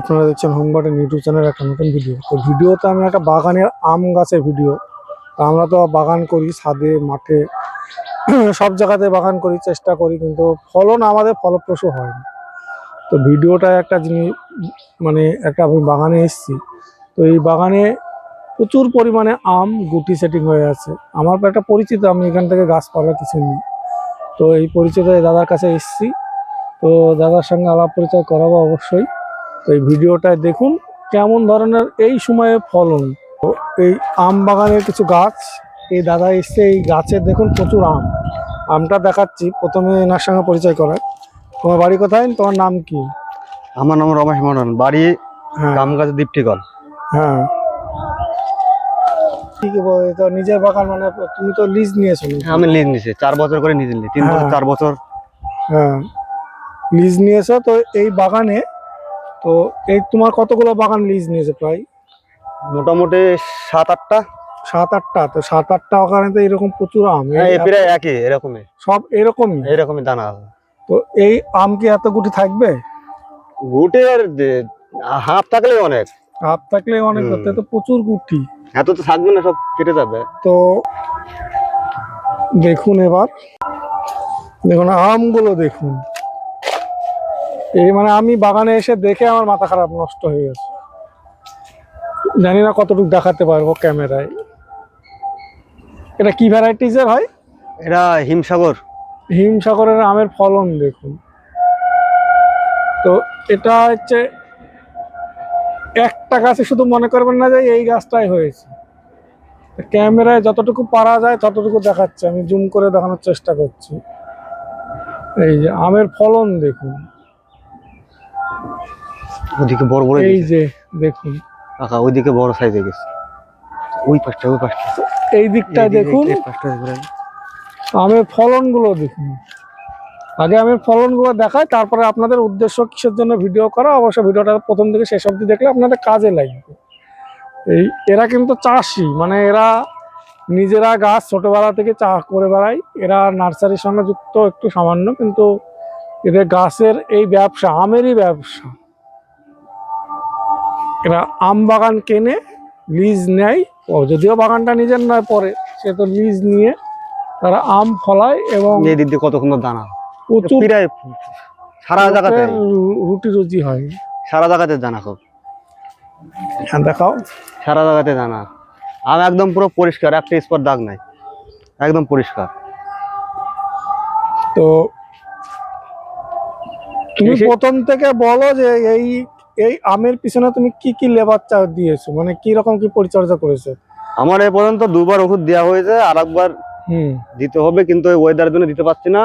আপনারা দেখছেন home garden YouTube চ্যানেলের একটা নতুন ভিডিও। তো ভিডিওতে আমি একটা বাগানের আম গাছের ভিডিও। তো আমরা তো বাগান করি ছাদে, মাঠে, সব জায়গাতে বাগান করি, চেষ্টা করি, কিন্তু ফলন আমাদের ফলপ্রসূ হয় না। তো ভিডিওটা একটা জিনিস, মানে একটা আমি বাগানে এসেছি। তো এই বাগানে প্রচুর পরিমাণে আম গুটি সেটিং হয়ে আছে। আমার একটা পরিচিত, আমি এখান থেকে গাছপালা কিছু নিই। তো এই পরিচিত দাদার কাছে এসেছি। তো দাদার সঙ্গে আলাপ পরিচয় করাবো অবশ্যই। তো এই ভিডিওটায় দেখুন কেমন ধরনের এই সময়ে ফলন। তো এই আম বাগানের কিছু গাছ, এই দাদা এসছে, এই গাছের দেখুন প্রচুর আম। আমটা দেখাচ্ছি, প্রথমে এনার সঙ্গে পরিচয় করায়। তোমার বাড়ি কোথায়, তোমার নাম কি? আমার নাম রমেশ মন্ডল, বাড়ি হ্যাঁ কামগাছ দীপ্তিকল। হ্যাঁ, ঠিক আছে। তো নিজের বাগান মানে তুমি তো লিজ নিয়েছো নাকি? আমি লিজ নিছি 4 বছর করে নিয়ে 3 বছর 4 বছর। হ্যাঁ, লিজ নিয়েছো তো এই বাগানে। তো এই তোমার কতগুলো বাগান লিজ নিয়েছে প্রায়? মোটামুটি 7-8টা। 7-8টা। তো 7-8টা বাগানে তো এরকম প্রচুর আম, এই প্রায় একই এরকমই সব এরকমই দানা আছে। তো এই আম কি এত গুটি থাকবে? গুটের হাফ থাকলে অনেক, হাফ থাকলে অনেক, করতে তো প্রচুর গুটি। এত তো থাকবে না, সব কেটে যাবে। তো দেখুন, এবার দেখুন আমগুলো দেখুন। এই মানে আমি বাগানে এসে দেখে আমার মাথা খারাপ, নষ্ট হয়ে গেছে। জানি না কতটুকু দেখাতে পারবো ক্যামেরায়। এটা কি ভ্যারাইটিজের হয়? এটা হিমসাগর। হিমসাগরের আমের ফলন দেখুন। তো এটা হচ্ছে একটা গাছে, শুধু মনে করবেন না যে এই গাছটাই হয়েছে। ক্যামেরায় যতটুকু পারা যায় ততটুকু দেখাচ্ছে, আমি জুম করে দেখানোর চেষ্টা করছি। এই যে আমের ফলন দেখুন, ওদিকে বড় বড়, এই যে দেখুন কাকা ওইদিকে বড় সাইজে গেছে। ওই পাশটা এই দিকটায় দেখুন আমের ফলনগুলো দেখুন। আগে আমের ফলনগুলো দেখায়, তারপরে আপনাদের উদ্দেশ্য কিসের জন্য ভিডিও করা, অবশ্য ভিডিওটা প্রথম থেকে শেষ অবধি দেখলে আপনাদের কাজে লাগবে। এরা কিন্তু চাষি, মানে এরা নিজেরা গাছ ছোটবেলা থেকে চাষ করে বেড়ায়। এরা নার্সারির সঙ্গে যুক্ত একটু সামান্য, কিন্তু এদের গাছের এই ব্যবসা, আমেরই ব্যবসা। এরা আম বাগান কেনে, লিজ নেয়। যদিও বাগানটা নিজের নয়, পরে সে তো লিজ নিয়ে তারা আম ফলায় এবং এই দিক দিয়ে কত সুন্দর দানা, প্রচুর সারা জায়গাতে রুটি রুজি হয়। সারা জায়গাতে দানা, খুব হ্যাঁ দেখাও। সারা জায়গাতে দানা। আম একদম পুরো পরিষ্কার, একটা স্পট দাগ নাই, একদম পরিষ্কার। তো তুমি প্রথম থেকে বলো যে এই এই আমের পিছনে তুমি কি কি লেবার চার্জ দিয়েছো, মানে কি রকম কি পরিচর্যা করেছো? আমার এ পর্যন্ত 2বার ওষুধ দেওয়া হয়েছে, আর একবার দিতে হবে, কিন্তু ওই ওয়েদারের জন্য দিতে পারছি না।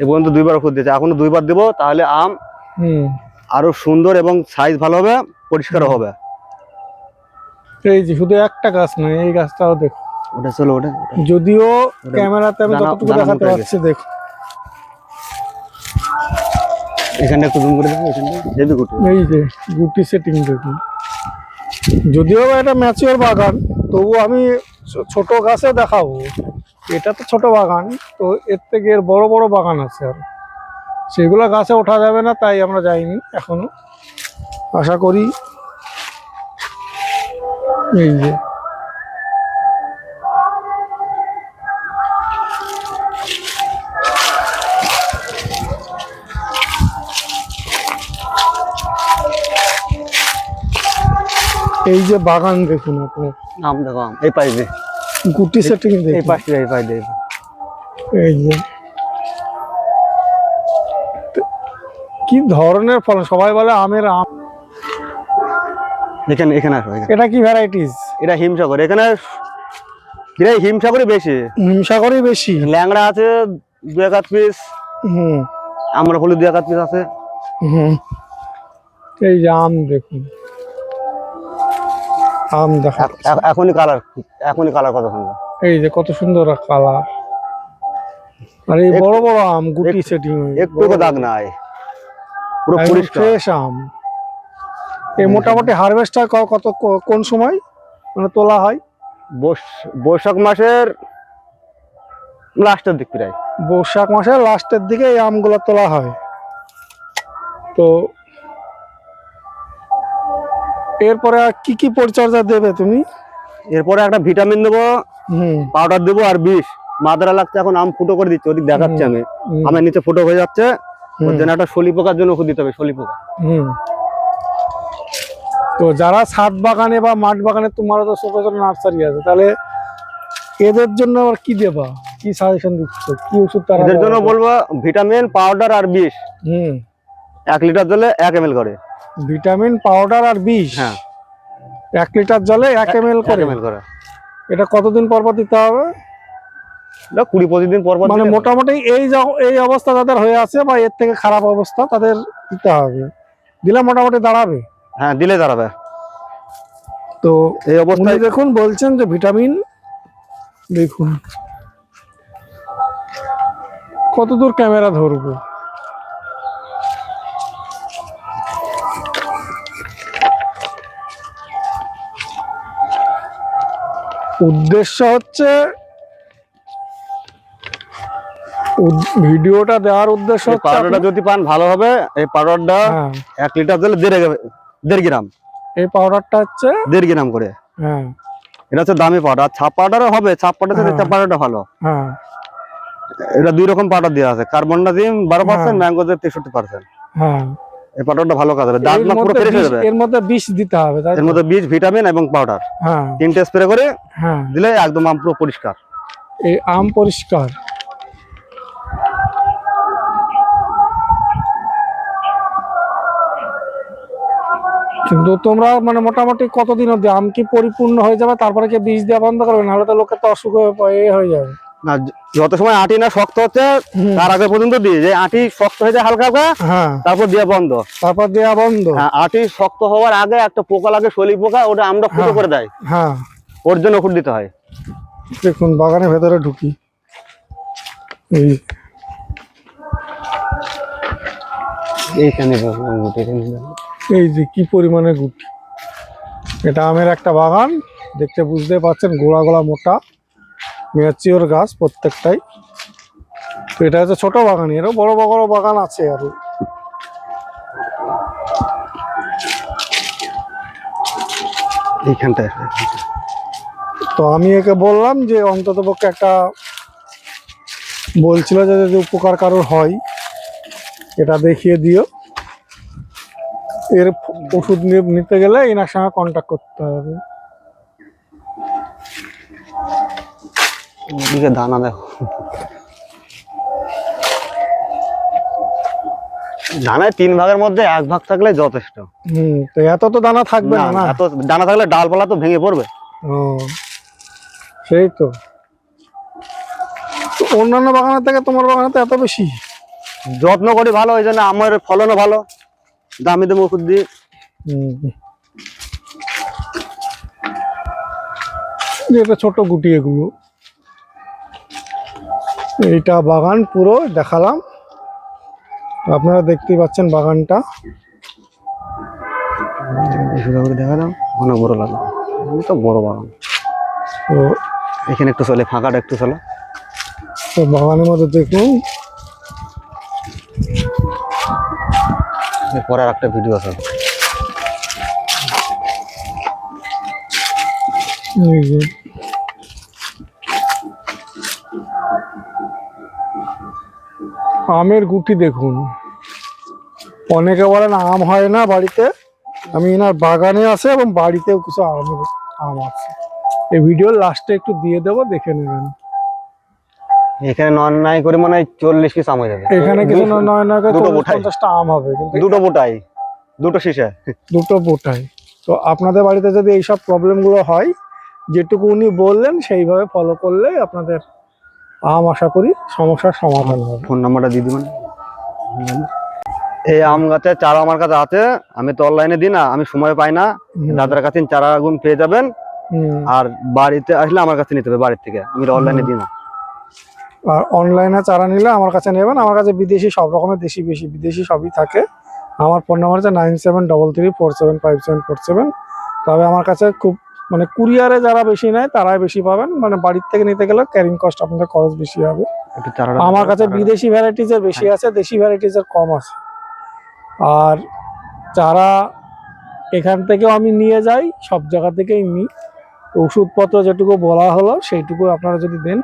এ পর্যন্ত 2বার ওষুধ দিয়েছে, এখনো 2বার দেবো, তাহলে আম আরো সুন্দর এবং সাইজ ভালো হবে, পরিষ্কার হবে। এই যে শুধু একটা গাছ নয়, এই গাছটাও দেখো। ওটা চলো, ওটা যদিও ক্যামেরাতে আমি যতটুকু দেখাতে পারছি, দেখো এখানে একটু জুম করে দেখো, এখানে গুটি, এই যে গুটি সেটিং দেখুন। যদিও এটা ম্যাচিওর বাগান, তবু আমি ছোট গাছে দেখাবো। এটা তো ছোট বাগান, তো এর থেকে এর বড় বড় বাগান আছে, আর সেগুলো গাছে ওঠা যাবে না, তাই আমরা যাইনি এখনো। আশা করি এই যে এই যে বাগান দেখুন আপনার। আম দেখো, আম এই পাশ দিয়ে গুটি সেটিং এই দেখুন। পাশ দিয়ে, এই পাশ দিয়ে, এই যে কি ধরনের ফল, সবাই বলে আমের আম। এখানে এখানে আসো। এটা কি ভ্যারাইটিস? এটা হিমসাগর। এখানে হিমসাগরই বেশি, হিমসাগরই বেশি। ল্যাংড়া আছে 2-1 পিস, আমরা হলুদ 2-1 পিস আছে। এই যে আম দেখুন, আম দেখা এখনই কালার কত সুন্দর, এই যে কত সুন্দর কালার। আর এই বড় বড় আম গুটি সেটিং, একটু দাগ নাই, পুরো পরিষ্কার ফ্রেশ আম। এই মোটামুটি হারভেস্ট হয় কত, কোন সময় মানে তোলা হয়? বৈশাখ মাসের লাস্টের দিক, প্রায় বৈশাখ মাসের লাস্টের দিকে এই আমগুলো তোলা হয়। তো এরপরে আর কি কি পরিচর্যা দেবে তুমি? এরপরে একটা ভিটামিন দেবো, হুম পাউডার দেবো, আর বিষ। মাদ্রা লাগছে, এখন আম ফুটো করে দিচ্ছে, ওদিক দেখাচ্ছে আমি। হুম, আমের নিচে ফুটো হয়ে যাচ্ছে, ওর হুম, জন্য একটা শলি পোকার জন্য ওষুধ দিতে হবে, শলি পোকা। হুম। তো যারা ছাদ বাগানে বা মাঠ বাগানে, তোমারও তো ছোট ছোট নার্সারি আছে, তাহলে এদের জন্য আর কি দেবা, কি সাজেশন দিচ্ছ, কি ওষুধ তারা এদের জন্য ব্যবহার করবে? বলবো ভিটামিন, পাউডার আর বিষ, হুম 1 লিটার জলে 1 ml করে। ভিটামিন, পাউডার আর বিষ, হ্যাঁ, 1 লিটার জলে 1 ml 1 করে। ml করে। এটা কতদিন পর পর দিতে হবে? এটা 20-25 দিন পর পর মানে দিলে হবে। মোটামুটি এই অবস্থা যাদের হয়ে আছে বা এর থেকে খারাপ অবস্থা, তাদের দিতে হবে, দিলে মোটামুটি দাঁড়াবে। হ্যাঁ, দিলে দাঁড়াবে। তো এই উনি অবস্থায় দেখুন বলছেন যে ভিটামিন, দেখুন কতদূর ক্যামেরা ধরবো, উদ্দেশ্য হচ্ছে ভিডিওটা দেওয়ার উদ্দেশ্য এই হচ্ছে পাউডারটা যদি পান ভালো হবে। এই পাউডারটা হ্যাঁ 1 লিটার জলে 1.5 গ্রাম, এই পাউডারটা হচ্ছে 1.5 গ্রাম করে। হ্যাঁ এটা হচ্ছে দামি পাউডার। ছাপ পাউডারও হবে, ছাপ পাউডার থেকে হ্যাঁ। ছাপ পাউডারটা ভালো। হ্যাঁ এটা 2 রকম পাউডার দেওয়া আছে, কার্বনডাজিম 12%, হ্যাঁ। ম্যাঙ্গোজেব 63%। হ্যাঁ এই পাউডারটা ভালো কাজ হবে, দাঁত এর না পুরো মধ্যে ফ্রেশ হয়ে যাবে। এর মধ্যে বিষ দিতে হবে, তাই তো? এর মধ্যে বীজ, ভিটামিন এবং পাউডার হ্যাঁ 3টে স্প্রে করে হ্যাঁ। দিলে একদম আম পুরো পরিষ্কার। এই আম পরিষ্কার। কিন্তু তোমরা মানে মোটামুটি কতদিন অব্দি আম কি পরিপূর্ণ হয়ে যাবে, তারপরে কি বীজ দেওয়া বন্ধ করবে? নাহলে তো লোকের তো অসুখ হয়ে যাবে। না, যত সময় আটি না শক্ত হচ্ছে হুম। তার আগে পর্যন্ত দিই, যে আটি শক্ত হয়ে যায় হালকা হালকা, হ্যাঁ তারপর দেওয়া বন্ধ। তারপর দেওয়া বন্ধ। হ্যাঁ, আটি শক্ত হওয়ার আগে একটা পোকা লাগে, শলি পোকা, ওটা আমরা ফুটো হ্যাঁ। করে দেয়, হ্যাঁ ওর জন্য ওষুধ দিতে হয়। দেখুন বাগানের ভেতরে ঢুকি, এই এইখানে এই যে কি পরিমাণে গুটি। এটা আমের একটা বাগান, দেখতে বুঝতে পারছেন, গোড়া গোড়া মোটা ম্যাচিওর গাছ প্রত্যেকটাই। তো এটা হচ্ছে ছোট বাগান, এরও বড় বড় বাগান আছে আরো। এইখানটায় তো আমি একে বললাম যে অন্তত পক্ষে একটা, বলছিল যে যদি উপকার কারোর হয় এটা দেখিয়ে দিও। এর ওষুধ নিতে গেলে এনার সঙ্গে কন্ট্যাক্ট করতে হবে। ওদিকে দানা দেখো, দানায় 3 ভাগের মধ্যে 1 ভাগ থাকলে যথেষ্ট। তো এত তো দানা থাকবে না, না? এত দানা থাকলে ডালপালা তো ভেঙে পড়বে। ও সেই তো। তো অন্যান্য বাগানের থেকে তোমার বাগানে তো এত বেশি যত্ন করি ভালো, ওই জন্য আমার ফলনও ভালো, দামি দামি ওষুধ দিই। এটা ছোট গুটি এগুলো। এইটা বাগান পুরো দেখালাম, আপনারা দেখতেই পাচ্ছেন বাগানটা। দেখা দাও, অনেক বড় লাগে, তো বড় বাগান। তো এখানে একটু চলে, ফাঁকাটা একটু চলো। তো বাগানের মধ্যে দেখুন, এরপরে আর একটা ভিডিও আছে। এই যে আমের গুটি দেখুন। অনেকে বলেন আম হয় না বাড়িতে, আমি এনার বাগানে আছে এবং বাড়িতেও কিছু আম আছে। এই ভিডিওর লাস্টে একটু দিয়ে দেবো, দেখে নেবেন। এখানে নয় করে মনে হয় 40 পিস আম হয়ে যাবে। এখানে কিছু নয় নয় করে দুটো 40-50টা আম হবে, কিন্তু দুটো বোটাই, দুটো শীষে। দুটো বোটাই। তো আপনাদের বাড়িতে যদি এইসব প্রবলেমগুলো হয়, যেটুকু উনি বললেন সেইভাবে ফলো করলে আপনাদের আম আশা করি সমস্যার সমাধান হবে। ফোন নাম্বারটা দিয়ে দিবেন। এই আম গাছের চারা আমার কাছে আছে, আমি তো অনলাইনে দিই না, আমি সময় পাই না। দাদার কাছে চারা গুণ পেয়ে যাবেন, আর বাড়িতে আসলে আমার কাছে নিতে হবে, বাড়ির থেকে আমি অনলাইনে দিই না। আর অনলাইনে চারা নিলে আমার কাছে নেবেন, আমার কাছে বিদেশি সব রকমের, দেশি বেশি বিদেশি সবই থাকে। আমার ফোন নাম্বার হচ্ছে 9733475747। তবে আমার কাছে খুব মানে কুরিয়ারে যারা বেশি নেয় তারাই বেশি পাবেন, মানে বাড়ির থেকে নিতে গেলে ক্যারিং কস্ট আপনাদের খরচ বেশি হবে। একটু চারাটা আমার কাছে বিদেশি ভ্যারাইটিজের বেশি আছে, দেশি ভ্যারাইটিজের কম আছে। আর চারা এখান থেকেও আমি নিয়ে যাই, সব জায়গা থেকেই নিই। ওষুধপত্র যেটুকু বলা হলো সেইটুকু আপনারা যদি দেন,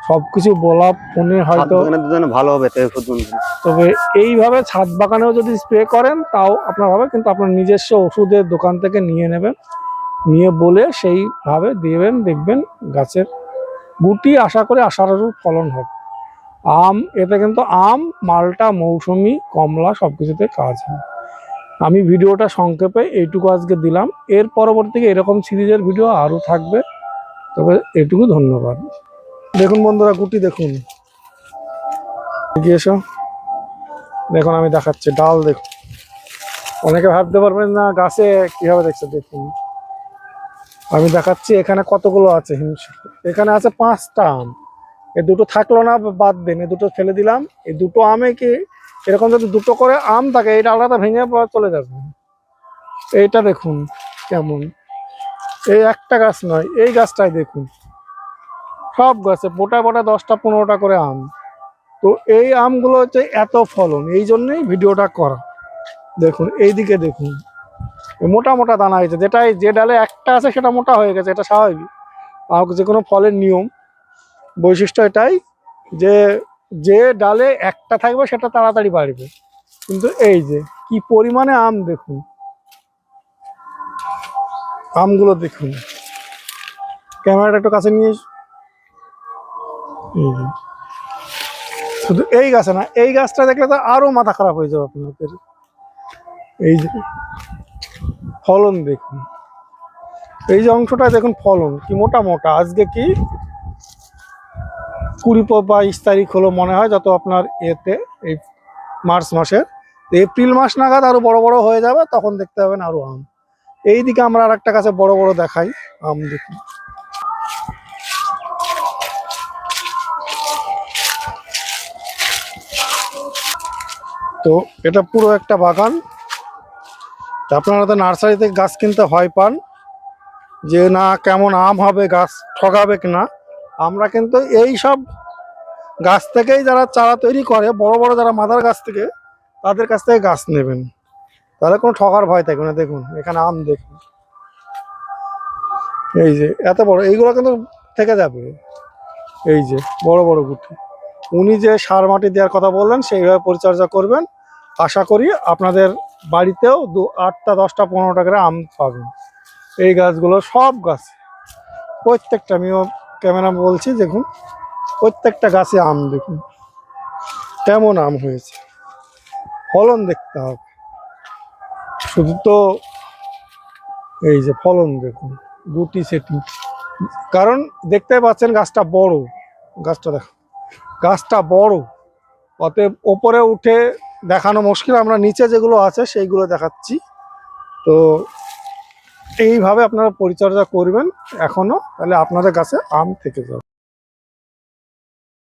সবকিছু বলা ফোনে হয়তো, বাগানের জন্য ভালো হবে তাই ওষুধ বলছি। তবে এইভাবে ছাদ বাগানেও যদি স্প্রে করেন তাও আপনার হবে, কিন্তু আপনার নিজস্ব ওষুধের দোকান থেকে নিয়ে নেবেন, নিয়ে বলে সেইভাবে দিবেন, দেখবেন গাছের গুটি আশা করে আশানুরূপ ফলন হবে। আম, এতে কিন্তু আম, মালটা, মৌসুমি, কমলা সবকিছুতে কাজ হয়। আমি ভিডিওটা সংক্ষেপে এইটুকু আজকে দিলাম, এর পরবর্তীতে এরকম সিরিজের ভিডিও আরও থাকবে। তবে এইটুকু, ধন্যবাদ। দেখুন বন্ধুরা, গুটি দেখুন, এগিয়ে এসো, দেখুন আমি দেখাচ্ছি ডাল দেখুন। অনেকে ভাবতে পারবেন না গাছে কিভাবে দেখছে, দেখুন আমি দেখাচ্ছি এখানে কতগুলো আছে হিমশিম। এখানে আছে 5টা আম, এই দুটো থাকলো না বাদ দিন, এই দুটো ফেলে দিলাম। এই দুটো আমে কি এরকম যদি দুটো করে আম থাকে, এই ডালটা ভেঙে চলে যাবে। এইটা দেখুন কেমন, এই একটা গাছ নয়, এই গাছটাই দেখুন, সব গাছে বোটা বোটা 10টা 15টা করে আম। তো এই আমগুলো হচ্ছে এত ফলন, এই জন্যই ভিডিওটা করা। দেখুন এইদিকে দেখুন, মোটা মোটা দানা হয়েছে, যেটাই যে ডালে একটা আছে সেটা মোটা হয়ে গেছে, এটা স্বাভাবিক। আর যে কোনো ফলের নিয়ম বৈশিষ্ট্য এটাই যে যে ডালে একটা থাকবে সেটা তাড়াতাড়ি বাড়বে। কিন্তু এই যে কি পরিমাণে আম দেখুন, আমগুলো দেখুন, ক্যামেরাটা একটু কাছে নিয়ে এই যে। শুধু এই গাছে না, এই গাছটা দেখলে তো আরো মাথা খারাপ হয়ে যাবে আপনাদের। এই যে ফলন দেখুন, এই যে অংশটা দেখুন ফলন কি মোটা মোটা। আজকে কি 22 তারিখ হলো মনে হয়, যত আপনার এতে এই মার্চ মাসের, এপ্রিল মাস নাগাদ আরো বড় বড় হয়ে যাবে, তখন দেখতে পাবেন আরো আম। এইদিকে আমরা আর একটা গাছে বড় বড় দেখাই আম দেখুন। তো এটা পুরো একটা বাগান। তা আপনারা তো নার্সারি থেকে গাছ কিনতে ভয় পান যে না কেমন আম হবে, গাছ ঠকাবে কিনা। আমরা কিন্তু এই সব গাছ থেকেই যারা চারা তৈরি করে, বড় বড় যারা মাদার গাছ থেকে, তাদের কাছ থেকে গাছ নেবেন, তাহলে কোনো ঠকার ভয় থাকবে না। দেখুন এখানে আম দেখুন, এই যে এত বড়, এইগুলো কিন্তু থেকে যাবে। এই যে বড় বড় গুটি, উনি যে সার মাটি দেওয়ার কথা বললেন সেইভাবে পরিচর্যা করবেন, আশা করি আপনাদের বাড়িতেও 8টা 10টা 15টা করে আম পাবেন। এই গাছগুলো সব গাছ, প্রত্যেকটা, আমিও ক্যামেরা বলছি দেখুন, প্রত্যেকটা গাছে আম দেখুন কেমন আম হয়েছে। ফলন দেখতে হবে শুধু, তো এই যে ফলন দেখুন, গুটি সেটি, কারণ দেখতে পাচ্ছেন গাছটা বড়, গাছটা দেখো, গাছটা বড়, অতএব ওপরে উঠে দেখানো মুশকিল, আমরা নিচে যেগুলো আছে সেইগুলো দেখাচ্ছি। তো এইভাবে আপনারা পরিচর্যা করবেন এখনো, তাহলে আপনাদের কাছে আম থেকে যাবে।